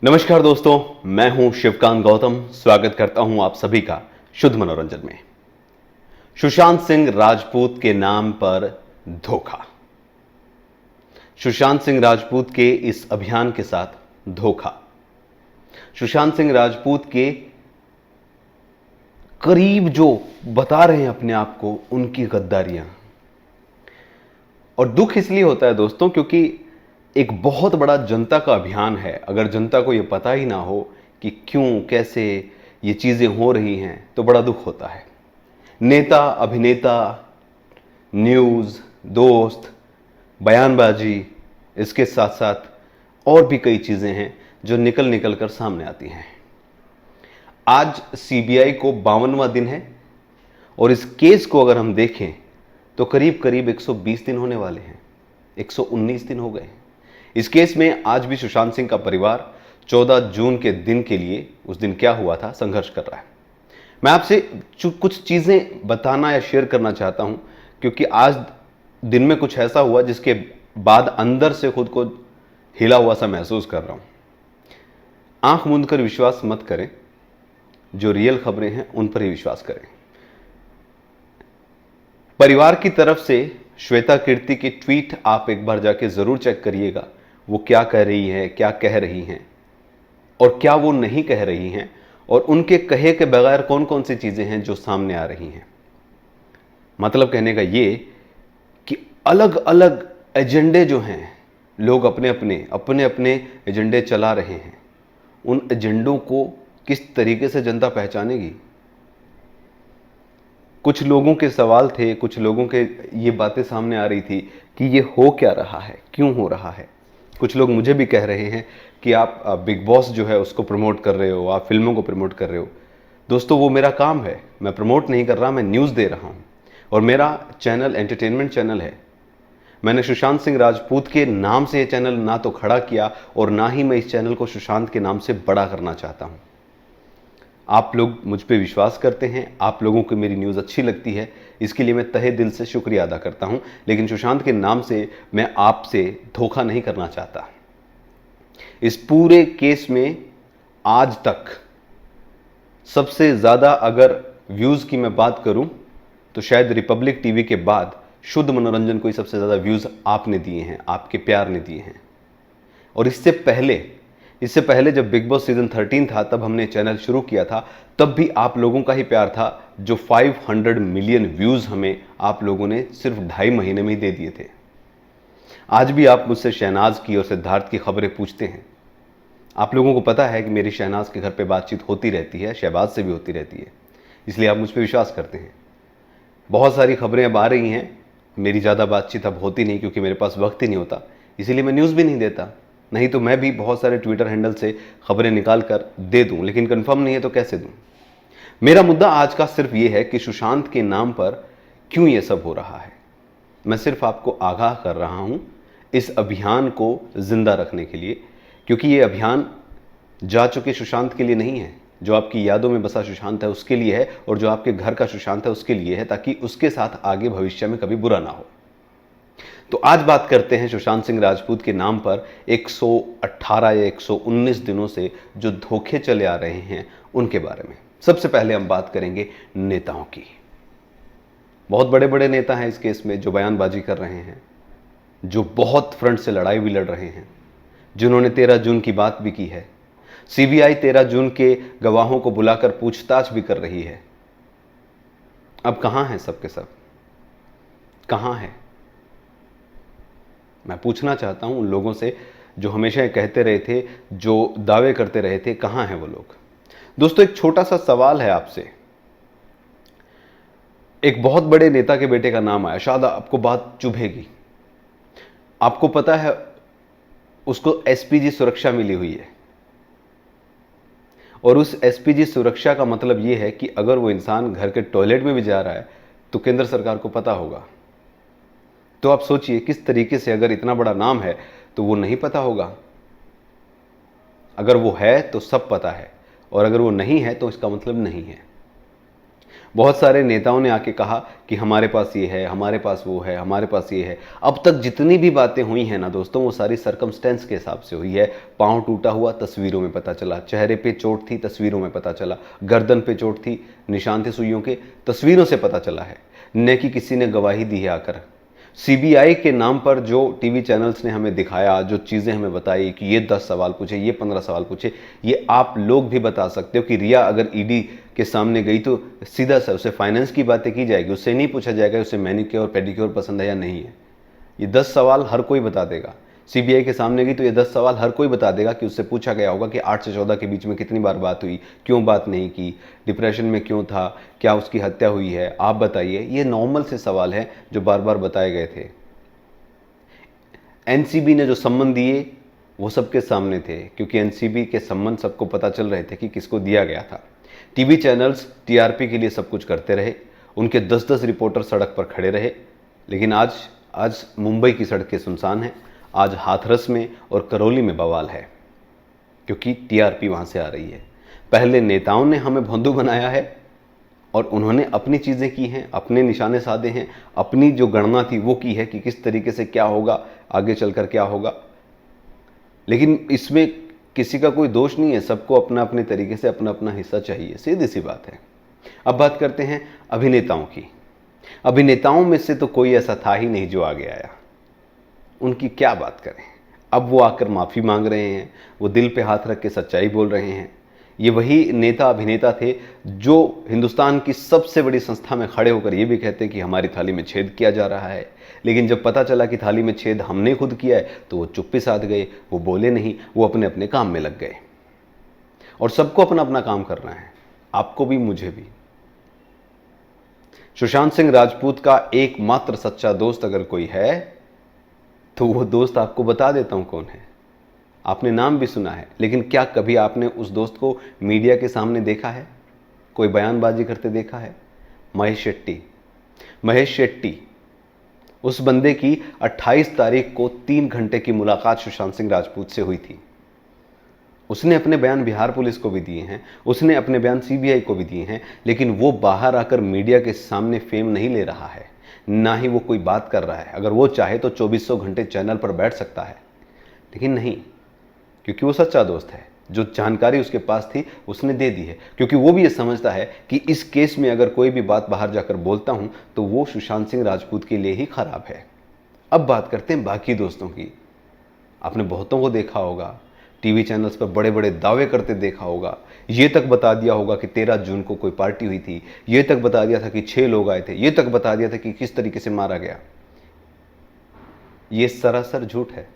नमस्कार दोस्तों, मैं हूं शिवकांत गौतम। स्वागत करता हूं आप सभी का शुद्ध मनोरंजन में। सुशांत सिंह राजपूत के नाम पर धोखा। सुशांत सिंह राजपूत के इस अभियान के साथ धोखा। सुशांत सिंह राजपूत के करीब जो बता रहे हैं अपने आप को, उनकी गद्दारियां। और दुख इसलिए होता है दोस्तों क्योंकि एक बहुत बड़ा जनता का अभियान है। अगर जनता को यह पता ही ना हो कि क्यों कैसे ये चीजें हो रही हैं तो बड़ा दुख होता है। नेता, अभिनेता, न्यूज, दोस्त, बयानबाजी, इसके साथ साथ और भी कई चीजें हैं जो निकल निकल कर सामने आती हैं। आज सीबीआई को 52वां दिन है और इस केस को अगर हम देखें तो करीब करीब 120 दिन होने वाले हैं। 119 दिन हो गए। इस केस में आज भी सुशांत सिंह का परिवार 14 जून के दिन के लिए, उस दिन क्या हुआ था, संघर्ष कर रहा है। मैं आपसे कुछ चीजें बताना या शेयर करना चाहता हूं क्योंकि आज दिन में कुछ ऐसा हुआ जिसके बाद अंदर से खुद को हिला हुआ सा महसूस कर रहा हूं। आंख मूंद कर विश्वास मत करें, जो रियल खबरें हैं उन पर ही विश्वास करें। परिवार की तरफ से श्वेता कीर्ति की ट्वीट आप एक बार जाके जरूर चेक करिएगा। वो क्या कह रही है, क्या कह रही हैं और क्या वो नहीं कह रही हैं, और उनके कहे के बगैर कौन कौन सी चीजें हैं जो सामने आ रही हैं। मतलब कहने का ये कि अलग अलग एजेंडे जो हैं, लोग अपने अपने एजेंडे चला रहे हैं। उन एजेंडों को किस तरीके से जनता पहचानेगी। कुछ लोगों के सवाल थे, कुछ लोगों के ये बातें सामने आ रही थी कि ये हो क्या रहा है, क्यों हो रहा है। कुछ लोग मुझे भी कह रहे हैं कि आप बिग बॉस जो है उसको प्रमोट कर रहे हो, आप फिल्मों को प्रमोट कर रहे हो। दोस्तों, वो मेरा काम है, मैं प्रमोट नहीं कर रहा, मैं न्यूज़ दे रहा हूँ। और मेरा चैनल एंटरटेनमेंट चैनल है। मैंने सुशांत सिंह राजपूत के नाम से ये चैनल ना तो खड़ा किया और ना ही मैं इस चैनल को सुशांत के नाम से बड़ा करना चाहता हूँ। आप लोग मुझ पे विश्वास करते हैं, आप लोगों को मेरी न्यूज़ अच्छी लगती है, इसके लिए मैं तहे दिल से शुक्रिया अदा करता हूं। लेकिन सुशांत के नाम से मैं आपसे धोखा नहीं करना चाहता। इस पूरे केस में आज तक सबसे ज़्यादा अगर व्यूज़ की मैं बात करूं तो शायद रिपब्लिक टीवी के बाद शुद्ध मनोरंजन को ही सबसे ज़्यादा व्यूज़ आपने दिए हैं, आपके प्यार ने दिए हैं। और इससे पहले जब बिग बॉस सीजन 13 था तब हमने चैनल शुरू किया था, तब भी आप लोगों का ही प्यार था जो 500 मिलियन व्यूज़ हमें आप लोगों ने सिर्फ 2.5 महीने में ही दे दिए थे। आज भी आप मुझसे शहनाज की और सिद्धार्थ की खबरें पूछते हैं। आप लोगों को पता है कि मेरी शहनाज के घर पे बातचीत होती रहती है, शहबाज से भी होती रहती है, इसलिए आप मुझ पर विश्वास करते हैं। बहुत सारी खबरें अब आ रही हैं, मेरी ज़्यादा बातचीत अब होती नहीं क्योंकि मेरे पास वक्त ही नहीं होता, इसीलिए मैं न्यूज़ भी नहीं देता। नहीं तो मैं भी बहुत सारे ट्विटर हैंडल से खबरें निकाल कर दे दूं, लेकिन कंफर्म नहीं है तो कैसे दूं। मेरा मुद्दा आज का सिर्फ ये है कि सुशांत के नाम पर क्यों ये सब हो रहा है। मैं सिर्फ आपको आगाह कर रहा हूं इस अभियान को जिंदा रखने के लिए, क्योंकि ये अभियान जा चुके सुशांत के लिए नहीं है। जो आपकी यादों में बसा सुशांत है उसके लिए है, और जो आपके घर का सुशांत है उसके लिए है, ताकि उसके साथ आगे भविष्य में कभी बुरा ना हो। तो आज बात करते हैं सुशांत सिंह राजपूत के नाम पर 118 या 119 दिनों से जो धोखे चले आ रहे हैं उनके बारे में। सबसे पहले हम बात करेंगे नेताओं की। बहुत बड़े बड़े नेता हैं इस केस में जो बयानबाजी कर रहे हैं, जो बहुत फ्रंट से लड़ाई भी लड़ रहे हैं, जिन्होंने 13 जून की बात भी की है। सीबीआई 13 जून के गवाहों को बुलाकर पूछताछ भी कर रही है। अब कहां हैं सबके सब, कहां है? मैं पूछना चाहता हूं उन लोगों से जो हमेशा कहते रहे थे, जो दावे करते रहे थे, कहां हैं वो लोग? दोस्तों, एक छोटा सा सवाल है आपसे। एक बहुत बड़े नेता के बेटे का नाम आया, शायद आपको बात चुभेगी। आपको पता है उसको एसपीजी सुरक्षा मिली हुई है, और उस एसपीजी सुरक्षा का मतलब यह है कि अगर वो इंसान घर के टॉयलेट में भी जा रहा है तो केंद्र सरकार को पता होगा। तो आप सोचिए किस तरीके से, अगर इतना बड़ा नाम है तो वो नहीं पता होगा। अगर वो है तो सब पता है, और अगर वो नहीं है तो इसका मतलब नहीं है। बहुत सारे नेताओं ने आके कहा कि हमारे पास ये है, हमारे पास वो है, हमारे पास ये है। अब तक जितनी भी बातें हुई हैं ना दोस्तों, वो सारी सर्कमस्टेंस के हिसाब से हुई है। पाँव टूटा हुआ तस्वीरों में पता चला, चेहरे पे चोट थी तस्वीरों में पता चला, गर्दन पे चोट थी, निशान थे सुइयों के, तस्वीरों से पता चला है, न कि किसी ने गवाही दी है आकर। सीबीआई के नाम पर जो टीवी चैनल्स ने हमें दिखाया, जो चीज़ें हमें बताई कि ये 10 सवाल पूछे, ये 15 सवाल पूछे, ये आप लोग भी बता सकते हो कि रिया अगर ईडी के सामने गई तो सीधा सा उसे फाइनेंस की बातें की जाएगी, उससे नहीं पूछा जाएगा उसे मैनिक्योर पेडिक्योर पसंद है या नहीं है। ये 10 सवाल हर कोई बता देगा। सीबीआई के सामने गई तो ये 10 सवाल हर कोई बता देगा कि उससे पूछा गया होगा कि 8 से 14 के बीच में कितनी बार बात हुई, क्यों बात नहीं की, डिप्रेशन में क्यों था, क्या उसकी हत्या हुई है, आप बताइए। ये नॉर्मल से सवाल हैं जो बार बार बताए गए थे। एनसीबी ने जो सम्मन दिए वो सबके सामने थे, क्योंकि एनसीबी के सम्मन सबको पता चल रहे थे कि किसको दिया गया था। टीवी चैनल्स टीआरपी के लिए सब कुछ करते रहे, उनके 10-10 रिपोर्टर सड़क पर खड़े रहे। लेकिन आज मुंबई की सड़कें सुनसान हैं, आज हाथरस में और करौली में बवाल है, क्योंकि टीआरपी वहाँ से आ रही है। पहले नेताओं ने हमें भोंदू बनाया है और उन्होंने अपनी चीज़ें की हैं, अपने निशाने साधे हैं, अपनी जो गणना थी वो की है कि किस तरीके से क्या होगा, आगे चलकर क्या होगा। लेकिन इसमें किसी का कोई दोष नहीं है, सबको अपना अपने तरीके से अपना अपना हिस्सा चाहिए, सीधी सी बात है। अब बात करते हैं अभिनेताओं की। अभिनेताओं में से तो कोई ऐसा था ही नहीं जो आगे आया, उनकी क्या बात करें। अब वो आकर माफ़ी मांग रहे हैं, वो दिल पे हाथ रख के सच्चाई बोल रहे हैं। ये वही नेता अभिनेता थे जो हिंदुस्तान की सबसे बड़ी संस्था में खड़े होकर ये भी कहते हैं कि हमारी थाली में छेद किया जा रहा है। लेकिन जब पता चला कि थाली में छेद हमने खुद किया है तो वो चुप्पी साध गए, वो बोले नहीं, वो अपने अपने काम में लग गए। और सबको अपना अपना काम करना है, आपको भी मुझे भी। सुशांत सिंह राजपूत का एकमात्र सच्चा दोस्त अगर कोई है तो वो दोस्त आपको बता देता हूं कौन है। आपने नाम भी सुना है, लेकिन क्या कभी आपने उस दोस्त को मीडिया के सामने देखा है, कोई बयानबाजी करते देखा है? महेश शेट्टी। महेश शेट्टी, उस बंदे की 28 तारीख को 3 घंटे की मुलाकात सुशांत सिंह राजपूत से हुई थी। उसने अपने बयान बिहार पुलिस को भी दिए हैं, उसने अपने बयान सीबीआई को भी दिए हैं, लेकिन वो बाहर आकर मीडिया के सामने फेम नहीं ले रहा है, ना ही वो कोई बात कर रहा है। अगर वो चाहे तो 2400 घंटे चैनल पर बैठ सकता है, लेकिन नहीं, क्योंकि वो सच्चा दोस्त है। जो जानकारी उसके पास थी उसने दे दी है, क्योंकि वो भी ये समझता है कि इस केस में अगर कोई भी बात बाहर जाकर बोलता हूं तो वो सुशांत सिंह राजपूत के लिए ही खराब है। अब बात करते हैं बाकी दोस्तों की। आपने बहुतों को देखा होगा, टीवी चैनल्स पर बड़े बड़े दावे करते देखा होगा, ये तक बता दिया होगा कि 13 जून को कोई पार्टी हुई थी, ये तक बता दिया था कि 6 लोग आए थे, ये तक बता दिया था कि किस तरीके से मारा गया। ये सरासर झूठ है।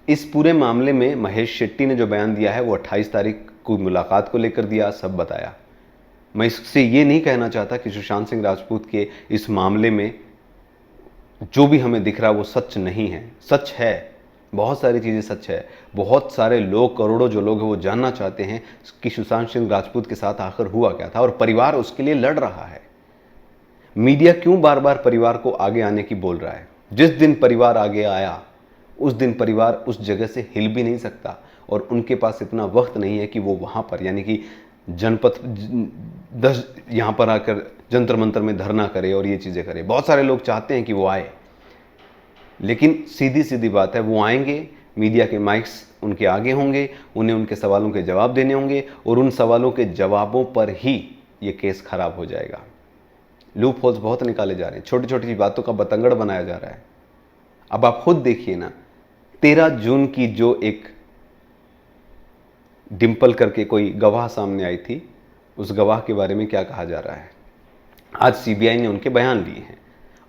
इस पूरे मामले में महेश शेट्टी ने जो बयान दिया है वो 28 तारीख को मुलाकात को लेकर दिया, सब बताया। मैं इससे ये नहीं कहना चाहता कि सुशांत सिंह राजपूत के इस मामले में जो भी हमें दिख रहा वो सच नहीं है। सच है, बहुत सारी चीज़ें सच है। बहुत सारे लोग, करोड़ों जो लोग हैं वो जानना चाहते हैं कि सुशांत सिंह राजपूत के साथ आखिर हुआ क्या था, और परिवार उसके लिए लड़ रहा है। मीडिया क्यों बार बार परिवार को आगे आने की बोल रहा है? जिस दिन परिवार आगे आया उस दिन परिवार उस जगह से हिल भी नहीं सकता, और उनके पास इतना वक्त नहीं है कि वो वहाँ पर, यानी कि जनपद 10 यहाँ पर आकर जंतर मंतर में धरना करे और ये चीज़ें करे। बहुत सारे लोग चाहते हैं कि वो आए, लेकिन सीधी सीधी बात है, वो आएंगे, मीडिया के माइक्स उनके आगे होंगे, उन्हें उनके सवालों के जवाब देने होंगे, और उन सवालों के जवाबों पर ही ये केस खराब हो जाएगा। लूप होल्स बहुत निकाले जा रहे हैं, छोटी छोटी बातों का बतंगड़ बनाया जा रहा है। अब आप खुद देखिए ना, 13 जून की जो एक डिंपल करके कोई गवाह सामने आई थी, उस गवाह के बारे में क्या कहा जा रहा है? आज सीबीआई ने उनके बयान लिए हैं,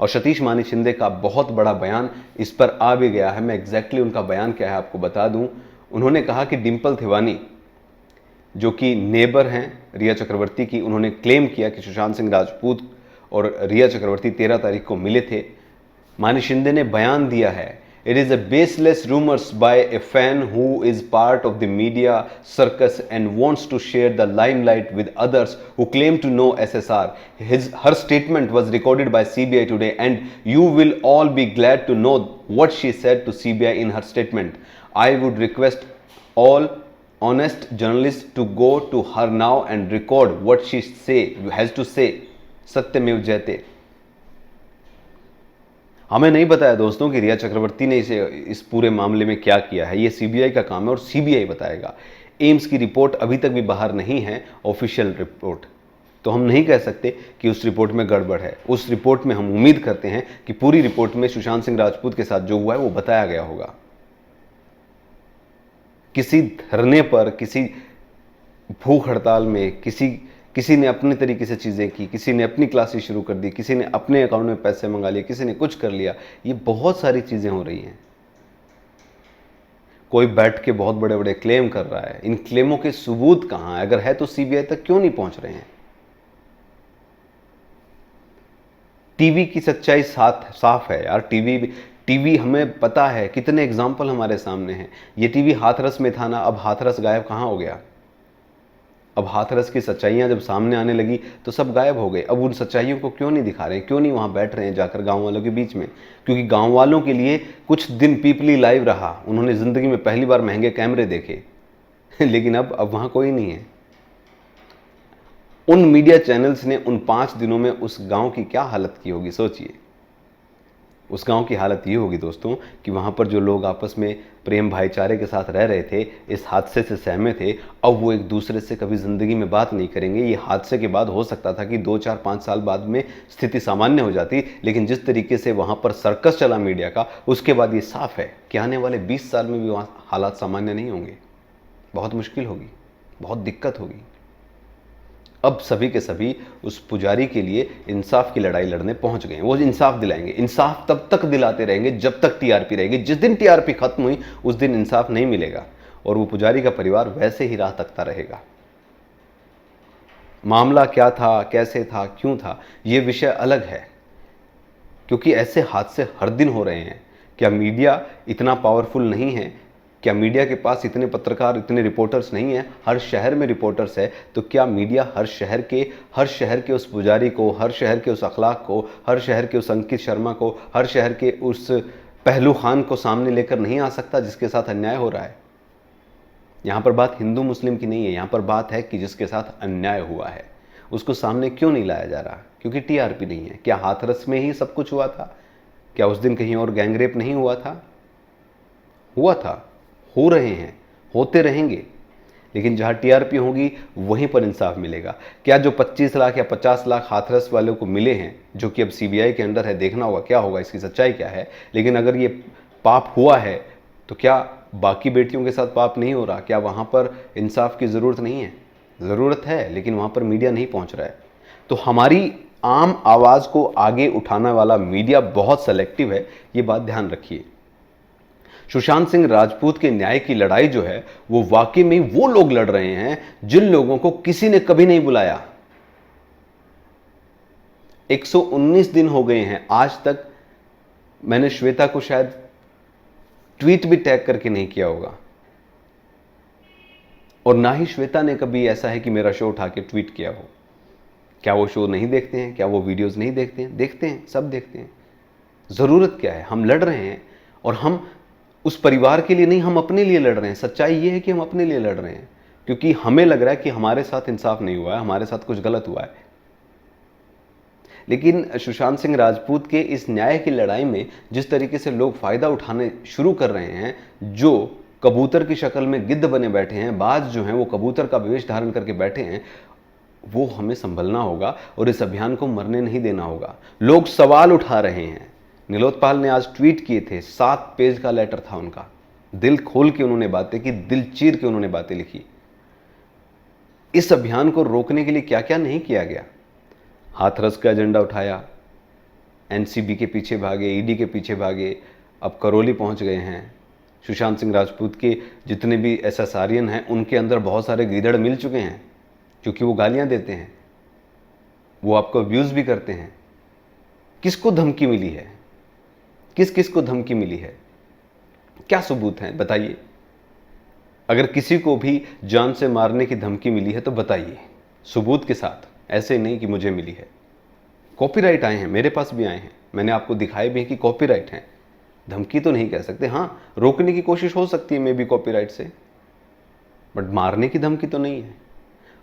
और सतीश मानी शिंदे का बहुत बड़ा बयान इस पर आ भी गया है। मैं एग्जैक्टली उनका बयान क्या है आपको बता दूं। उन्होंने कहा कि डिंपल थिवानी, जो कि नेबर हैं रिया चक्रवर्ती की, उन्होंने क्लेम किया कि सुशांत सिंह राजपूत और रिया चक्रवर्ती 13 तारीख को मिले थे। मानी शिंदे ने बयान दिया है, it is a baseless rumors by a fan who is part of the media circus and wants to share the limelight with others who claim to know SSR. Her statement was recorded by CBI today, and you will all be glad to know what she said to CBI in her statement. I would request all honest journalist to go to her now and record what she has to say. सत्यमेव जयते. हमें नहीं बताया दोस्तों कि रिया चक्रवर्ती ने इस पूरे मामले में क्या किया है. ये सीबीआई का काम है और सीबीआई बताएगा. एम्स की रिपोर्ट अभी तक भी बाहर नहीं है, ऑफिशियल रिपोर्ट, तो हम नहीं कह सकते कि उस रिपोर्ट में गड़बड़ है. उस रिपोर्ट में हम उम्मीद करते हैं कि पूरी रिपोर्ट में सुशांत सिंह राजपूत के साथ जो हुआ है वो बताया गया होगा. किसी धरने पर, किसी भूख हड़ताल में किसी ने अपने तरीके से चीज़ें की, किसी ने अपनी क्लासेस शुरू कर दी, किसी ने अपने अकाउंट में पैसे मंगा लिए, किसी ने कुछ कर लिया. ये बहुत सारी चीज़ें हो रही हैं. कोई बैठ के बहुत बड़े बड़े क्लेम कर रहा है. इन क्लेमों के सबूत कहाँ है? अगर है तो सीबीआई तक क्यों नहीं पहुंच रहे हैं? टीवी की सच्चाई साफ है यार. टीवी हमें पता है, कितने एग्जाम्पल हमारे सामने हैं. ये टीवी हाथरस में था ना, अब हाथरस गायब कहाँ हो गया? अब हाथरस की सच्चाइयाँ जब सामने आने लगी तो सब गायब हो गए. अब उन सच्चाइयों को क्यों नहीं दिखा रहे हैं? क्यों नहीं वहाँ बैठ रहे हैं जाकर गांव वालों के बीच में? क्योंकि गांव वालों के लिए कुछ दिन पीपली लाइव रहा. उन्होंने ज़िंदगी में पहली बार महंगे कैमरे देखे लेकिन अब वहाँ कोई नहीं है. उन मीडिया चैनल्स ने उन 5 दिनों में उस गांव की क्या हालत की होगी, सोचिए. उस गांव की हालत ये होगी दोस्तों कि वहाँ पर जो लोग आपस में प्रेम भाईचारे के साथ रह रहे थे, इस हादसे से सहमे थे, अब वो एक दूसरे से कभी ज़िंदगी में बात नहीं करेंगे. ये हादसे के बाद हो सकता था कि 2, 4, 5 साल बाद में स्थिति सामान्य हो जाती, लेकिन जिस तरीके से वहाँ पर सर्कस चला मीडिया का, उसके बाद ये साफ है कि आने वाले 20 साल में भी वहाँ हालात सामान्य नहीं होंगे. बहुत मुश्किल होगी, बहुत दिक्कत होगी. अब सभी के सभी उस पुजारी के लिए इंसाफ की लड़ाई लड़ने पहुंच गए. वो इंसाफ दिलाएंगे. इंसाफ तब तक दिलाते रहेंगे जब तक टीआरपी रहेगी. जिस दिन टीआरपी खत्म हुई उस दिन इंसाफ नहीं मिलेगा और वो पुजारी का परिवार वैसे ही राह तकता रहेगा. मामला क्या था, कैसे था, क्यों था, ये विषय अलग है, क्योंकि ऐसे हादसे हर दिन हो रहे हैं. क्या मीडिया इतना पावरफुल नहीं है? क्या मीडिया के पास इतने पत्रकार, इतने रिपोर्टर्स नहीं हैं? हर शहर में रिपोर्टर्स है, तो क्या मीडिया हर शहर के उस पुजारी को, हर शहर के उस अखलाक को, हर शहर के उस अंकित शर्मा को, हर शहर के उस पहलू खान को सामने लेकर नहीं आ सकता जिसके साथ अन्याय हो रहा है? यहाँ पर बात हिंदू मुस्लिम की नहीं है. यहाँ पर बात है कि जिसके साथ अन्याय हुआ है उसको सामने क्यों नहीं लाया जा रहा? क्योंकि टीआरपी नहीं है. क्या हाथरस में ही सब कुछ हुआ था? क्या उस दिन कहीं और गैंगरेप नहीं हुआ था? हुआ था, हो रहे हैं, होते रहेंगे, लेकिन जहां टीआरपी होगी वहीं पर इंसाफ मिलेगा. क्या जो 25 लाख या 50 लाख हाथरस वालों को मिले हैं, जो कि अब सीबीआई के अंडर है, देखना होगा क्या होगा, इसकी सच्चाई क्या है. लेकिन अगर ये पाप हुआ है तो क्या बाकी बेटियों के साथ पाप नहीं हो रहा? क्या वहां पर इंसाफ की ज़रूरत नहीं है? ज़रूरत है, लेकिन वहां पर मीडिया नहीं पहुंच रहा है. तो हमारी आम आवाज़ को आगे उठाने वाला मीडिया बहुत सेलेक्टिव है, ये बात ध्यान रखिए. सुशांत सिंह राजपूत के न्याय की लड़ाई जो है वो वाकई में वो लोग लड़ रहे हैं जिन लोगों को किसी ने कभी नहीं बुलाया. 119 दिन हो गए हैं, आज तक मैंने श्वेता को शायद ट्वीट भी टैग करके नहीं किया होगा, और ना ही श्वेता ने कभी ऐसा है कि मेरा शो उठा के ट्वीट किया हो. क्या वो शो नहीं देखते हैं? क्या वो वीडियोस नहीं देखते हैं? देखते हैं, सब देखते हैं. जरूरत क्या है? हम लड़ रहे हैं, और हम उस परिवार के लिए नहीं, हम अपने लिए लड़ रहे हैं. सच्चाई ये है कि हम अपने लिए लड़ रहे हैं, क्योंकि हमें लग रहा है कि हमारे साथ इंसाफ नहीं हुआ है, हमारे साथ कुछ गलत हुआ है. लेकिन सुशांत सिंह राजपूत के इस न्याय की लड़ाई में जिस तरीके से लोग फ़ायदा उठाने शुरू कर रहे हैं, जो कबूतर की शक्ल में गिद्ध बने बैठे हैं, बाज जो हैं वो कबूतर का वेश धारण करके बैठे हैं, वो हमें संभलना होगा और इस अभियान को मरने नहीं देना होगा. लोग सवाल उठा रहे हैं. नीलोत्पाल ने आज ट्वीट किए थे, 7 पेज का लेटर था उनका. दिल खोल के उन्होंने बातें की, दिल चीर के उन्होंने बातें लिखी. इस अभियान को रोकने के लिए क्या क्या नहीं किया गया. हाथरस का एजेंडा उठाया, एनसीबी के पीछे भागे, ईडी के पीछे भागे, अब करौली पहुंच गए हैं. सुशांत सिंह राजपूत के जितने भी एसएसआरियन हैं उनके अंदर बहुत सारे गीदड़ मिल चुके हैं, क्योंकि वो गालियां देते हैं, वो आपको अब्यूज़ भी करते हैं. किसको धमकी मिली है? किस किस को धमकी मिली है? क्या सबूत हैं? बताइए. अगर किसी को भी जान से मारने की धमकी मिली है तो बताइए सबूत के साथ, ऐसे नहीं कि मुझे मिली है. कॉपीराइट आए हैं, मेरे पास भी आए हैं, मैंने आपको दिखाए भी हैं कि कॉपीराइट हैं. धमकी तो नहीं कह सकते. हाँ, रोकने की कोशिश हो सकती है मे बी कॉपीराइट से, बट मारने की धमकी तो नहीं है।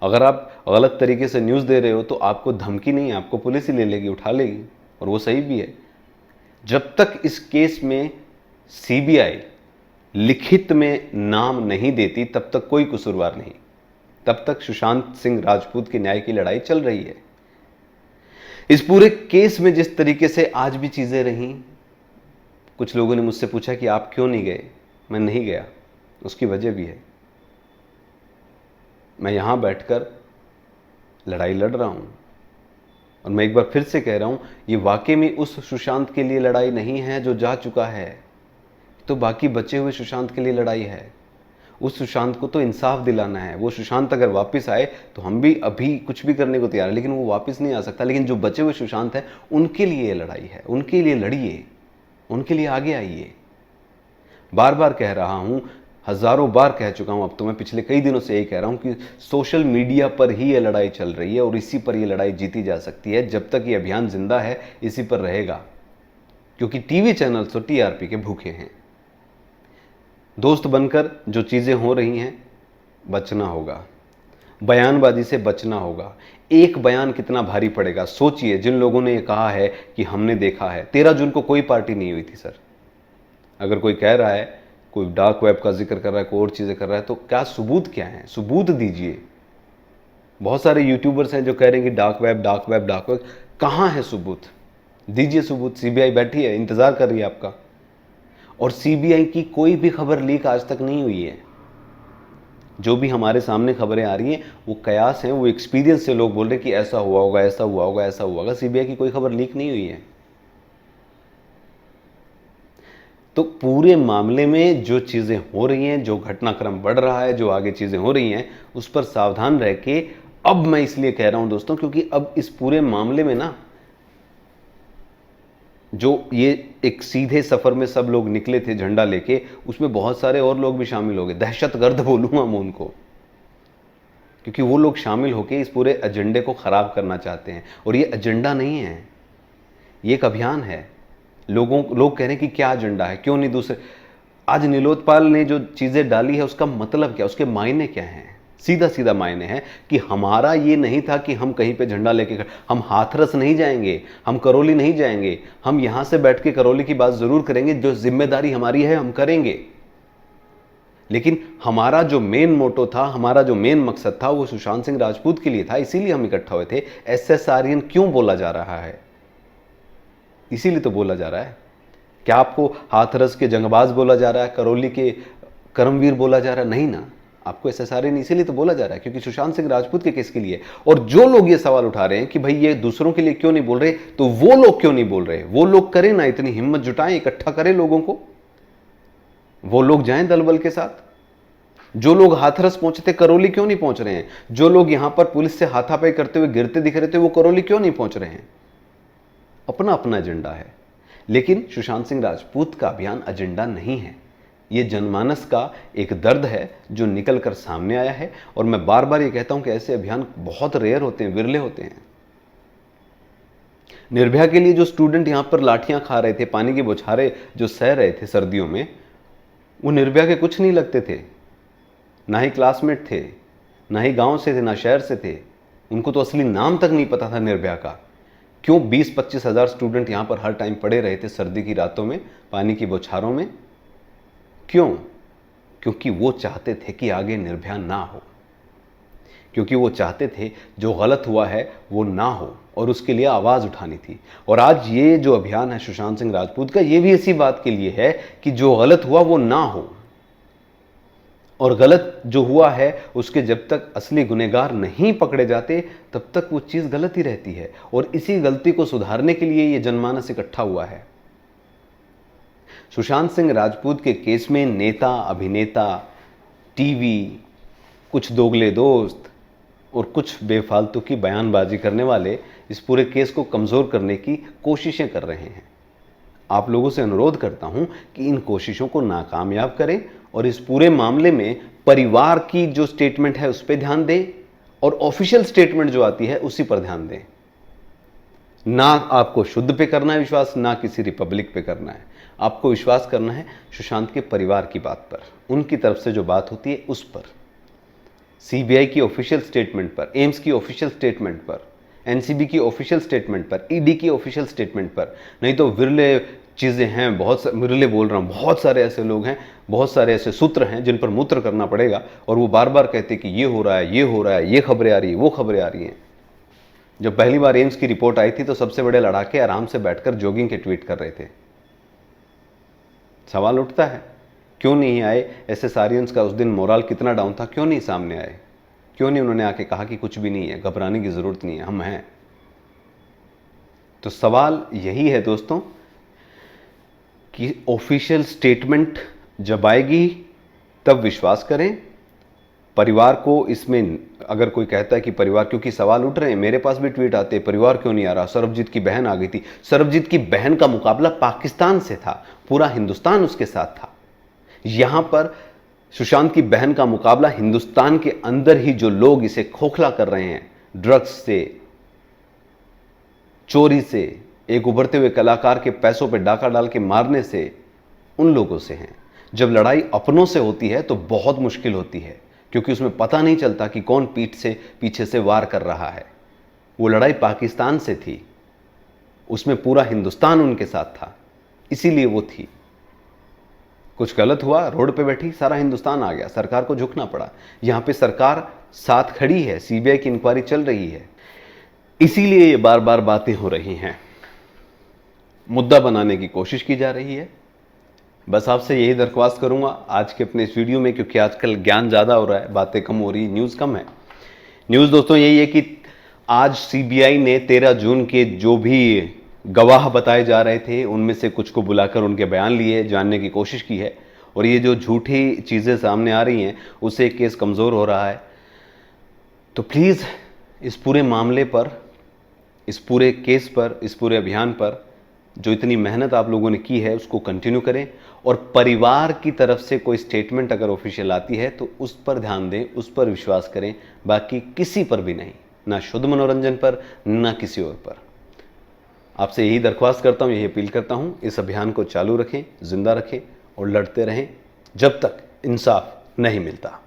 अगर आप गलत तरीके से न्यूज़ दे रहे हो तो आपको धमकी नहीं है, आपको पुलिस ही ले लेगी, उठा लेगी, और वो सही भी है। जब तक इस केस में सीबीआई लिखित में नाम नहीं देती तब तक कोई कसूरवार नहीं, तब तक सुशांत सिंह राजपूत की न्याय की लड़ाई चल रही है। इस पूरे केस में जिस तरीके से आज भी चीजें रहीं, कुछ लोगों ने मुझसे पूछा कि आप क्यों नहीं गए। मैं नहीं गया, उसकी वजह भी है। मैं यहां बैठकर लड़ाई लड़ रहा हूं, और मैं एक बार फिर से कह रहा हूं, ये वाकई में उस सुशांत के लिए लड़ाई नहीं है जो जा चुका है, तो बाकी बचे हुए सुशांत के लिए लड़ाई है। उस सुशांत को तो इंसाफ दिलाना है। वो सुशांत अगर वापस आए तो हम भी अभी कुछ भी करने को तैयार है, लेकिन वो वापस नहीं आ सकता। लेकिन जो बचे हुए सुशांत हैं उनके लिए ये लड़ाई है, उनके लिए लड़िए, उनके लिए आगे आइए। बार बार कह रहा हूं, हजारों बार कह चुका हूं, अब तो मैं पिछले कई दिनों से यही कह रहा हूं कि सोशल मीडिया पर ही ये लड़ाई चल रही है और इसी पर ये लड़ाई जीती जा सकती है। जब तक ये अभियान जिंदा है इसी पर रहेगा, क्योंकि टीवी चैनल्स तो टीआरपी के भूखे हैं। दोस्त बनकर जो चीजें हो रही हैं, बचना होगा, बयानबाजी से बचना होगा। एक बयान कितना भारी पड़ेगा सोचिए। जिन लोगों ने ये कहा है कि हमने देखा है, 13 जून को कोई पार्टी नहीं हुई थी सर। अगर कोई कह रहा है, कोई डार्क वेब का जिक्र कर रहा है, कोई और चीजें कर रहा है, तो क्या सबूत क्या है? सबूत दीजिए। बहुत सारे यूट्यूबर्स हैं जो कह रहे हैं कि dark web dark web dark web, कहां है सबूत? दीजिए सबूत। सीबीआई बैठी है, इंतजार कर रही है आपका। और सीबीआई की कोई भी खबर लीक आज तक नहीं हुई है। जो भी हमारे सामने खबरें आ रही हैं वो कयास हैं, वो एक्सपीरियंस से लोग बोल रहे हैं कि ऐसा हुआ होगा, ऐसा हुआ होगा, ऐसा हुआ होगा। सीबीआई की कोई खबर लीक नहीं हुई है। तो पूरे मामले में जो चीजें हो रही हैं, जो घटनाक्रम बढ़ रहा है, जो आगे चीजें हो रही हैं, उस पर सावधान रह के, अब मैं इसलिए कह रहा हूं दोस्तों क्योंकि अब इस पूरे मामले में ना, जो ये एक सीधे सफर में सब लोग निकले थे झंडा लेके, उसमें बहुत सारे और लोग भी शामिल हो गए। दहशतगर्द बोलूंगा मैं उनको, क्योंकि वो लोग शामिल होकर इस पूरे एजेंडे को खराब करना चाहते हैं। और ये एजेंडा नहीं है, ये एक अभियान है। लोग कह रहे हैं कि क्या एजेंडा है, क्यों नहीं दूसरे। आज नीलोत्पाल ने जो चीजें डाली है उसका मतलब क्या, उसके मायने क्या हैं? सीधा सीधा मायने है कि हमारा ये नहीं था कि हम कहीं पे झंडा लेके हम हाथरस नहीं जाएंगे, हम करौली नहीं जाएंगे। हम यहां से बैठ के करौली की बात जरूर करेंगे, जो जिम्मेदारी हमारी है हम करेंगे। लेकिन हमारा जो मेन मोटो था, हमारा जो मेन मकसद था, वो सुशांत सिंह राजपूत के लिए था। इसीलिए हम इकट्ठा हुए थे। एसएसआरएन क्यों बोला जा रहा है? इसीलिए तो बोला जा रहा है। क्या आपको हाथरस के जंगबाज बोला जा रहा है, करौली के करमवीर बोला जा रहा है? नहीं ना, आपको एसएसआरएन इसीलिए तो बोला जा रहा है क्योंकि सुशांत सिंह राजपूत के केस के लिए। और जो लोग ये सवाल उठा रहे हैं कि भाई ये दूसरों के लिए क्यों नहीं बोल रहे, तो वो लोग क्यों नहीं बोल रहे? वो लोग करें ना, इतनी हिम्मत जुटाएं, इकट्ठा करें लोगों को, वो लोग जाएं दल बल के साथ। जो लोग हाथरस पहुंचे थे, करौली क्यों नहीं पहुंच रहे हैं? जो लोग यहां पर पुलिस से हाथापाई करते हुए गिरते दिख रहे थे, वो करौली क्यों नहीं पहुंच रहे हैं? अपना अपना एजेंडा है। लेकिन सुशांत सिंह राजपूत का अभियान एजेंडा नहीं है, ये जनमानस का एक दर्द है जो निकल कर सामने आया है। और मैं बार बार ये कहता हूं कि ऐसे अभियान बहुत रेयर होते हैं, विरले होते हैं। निर्भया के लिए जो स्टूडेंट यहां पर लाठियां खा रहे थे, पानी की बौछारें जो सह रहे थे सर्दियों में, वो निर्भया के कुछ नहीं लगते थे। ना ही क्लासमेट थे, ना ही गांव से थे, ना शहर से थे। उनको तो असली नाम तक नहीं पता था निर्भया का। क्यों 20-25 हज़ार स्टूडेंट यहां पर हर टाइम पड़े रहे थे सर्दी की रातों में, पानी की बौछारों में? क्यों? क्योंकि वो चाहते थे कि आगे निर्भया ना हो, क्योंकि वो चाहते थे जो गलत हुआ है वो ना हो, और उसके लिए आवाज उठानी थी। और आज ये जो अभियान है सुशांत सिंह राजपूत का, ये भी इसी बात के लिए है कि जो गलत हुआ वो ना हो। और गलत जो हुआ है उसके जब तक असली गुनहगार नहीं पकड़े जाते तब तक वो चीज गलत ही रहती है। और इसी गलती को सुधारने के लिए ये जनमानस इकट्ठा हुआ है। सुशांत सिंह राजपूत के केस में नेता, अभिनेता, टीवी, कुछ दोगले दोस्त और कुछ बेफालतू की बयानबाजी करने वाले इस पूरे केस को कमजोर करने की कोशिशें कर रहे हैं। आप लोगों से अनुरोध करता हूं कि इन कोशिशों को नाकामयाब करें और इस पूरे मामले में परिवार की जो स्टेटमेंट है उस पर ध्यान दें, और ऑफिशियल स्टेटमेंट जो आती है उसी पर ध्यान दें। ना आपको शुद्ध पे करना है विश्वास, ना किसी रिपब्लिक पे करना है। आपको विश्वास करना है सुशांत के परिवार की बात पर, उनकी तरफ से जो बात होती है उस पर। सीबीआई की ऑफिशियल स्टेटमेंट पर, एम्स की ऑफिशियल स्टेटमेंट पर, एनसीबी की ऑफिशियल स्टेटमेंट पर, ईडी की ऑफिशियल स्टेटमेंट पर। नहीं तो विरले चीज़ें हैं, विरले बोल रहा हूँ, बहुत सारे ऐसे लोग हैं, बहुत सारे ऐसे सूत्र हैं जिन पर मूत्र करना पड़ेगा, और वो बार बार कहते कि ये हो रहा है, ये हो रहा है, ये खबरें आ रही है, वो खबरें आ रही हैं। जब पहली बार एम्स की रिपोर्ट आई थी तो सबसे बड़े लड़ाके आराम से बैठकर जॉगिंग के ट्वीट कर रहे थे। सवाल उठता है क्यों नहीं आए एसएसआरियंस का? उस दिन मोरल कितना डाउन था, क्यों नहीं सामने आए? क्यों नहीं उन्होंने आके कहा कि कुछ भी नहीं है, घबराने की जरूरत नहीं है, हम हैं? तो सवाल यही है दोस्तों कि ऑफिशियल स्टेटमेंट जब आएगी तब विश्वास करें। परिवार को इसमें, अगर कोई कहता है कि परिवार, क्योंकि सवाल उठ रहे हैं, मेरे पास भी ट्वीट आते हैं, परिवार क्यों नहीं आ रहा? सरबजीत की बहन आ गई थी। सरबजीत की बहन का मुकाबला पाकिस्तान से था, पूरा हिंदुस्तान उसके साथ था। यहां पर सुशांत की बहन का मुकाबला हिंदुस्तान के अंदर ही जो लोग इसे खोखला कर रहे हैं, ड्रग्स से, चोरी से, एक उभरते हुए कलाकार के पैसों पे डाका डाल के मारने से, उन लोगों से हैं। जब लड़ाई अपनों से होती है तो बहुत मुश्किल होती है, क्योंकि उसमें पता नहीं चलता कि कौन पीछे से वार कर रहा है। वो लड़ाई पाकिस्तान से थी, उसमें पूरा हिंदुस्तान उनके साथ था, इसीलिए वो थी। कुछ गलत हुआ, रोड पे बैठी सारा हिंदुस्तान आ गया, सरकार को झुकना पड़ा। यहां पे सरकार साथ खड़ी है, सीबीआई की इंक्वायरी चल रही है, इसीलिए ये बार बार बातें हो रही हैं, मुद्दा बनाने की कोशिश की जा रही है। बस आपसे यही दरख्वास्त करूंगा आज के अपने इस वीडियो में, क्योंकि आजकल ज्ञान ज़्यादा हो रहा है, बातें कम हो रही, न्यूज़ कम है। न्यूज़ दोस्तों यही है कि आज सीबीआई ने 13 जून के जो भी गवाह बताए जा रहे थे उनमें से कुछ को बुलाकर उनके बयान लिए, जानने की कोशिश की है, और ये जो झूठी चीज़ें सामने आ रही हैं उससे केस कमज़ोर हो रहा है। तो प्लीज़ इस पूरे मामले पर, इस पूरे केस पर, इस पूरे अभियान पर जो इतनी मेहनत आप लोगों ने की है उसको कंटिन्यू करें, और परिवार की तरफ से कोई स्टेटमेंट अगर ऑफिशियल आती है तो उस पर ध्यान दें, उस पर विश्वास करें, बाकी किसी पर भी नहीं, ना शुद्ध मनोरंजन पर, ना किसी और पर। आपसे यही दरख्वास्त करता हूँ, यही अपील करता हूँ, इस अभियान को चालू रखें, जिंदा रखें और लड़ते रहें जब तक इंसाफ नहीं मिलता।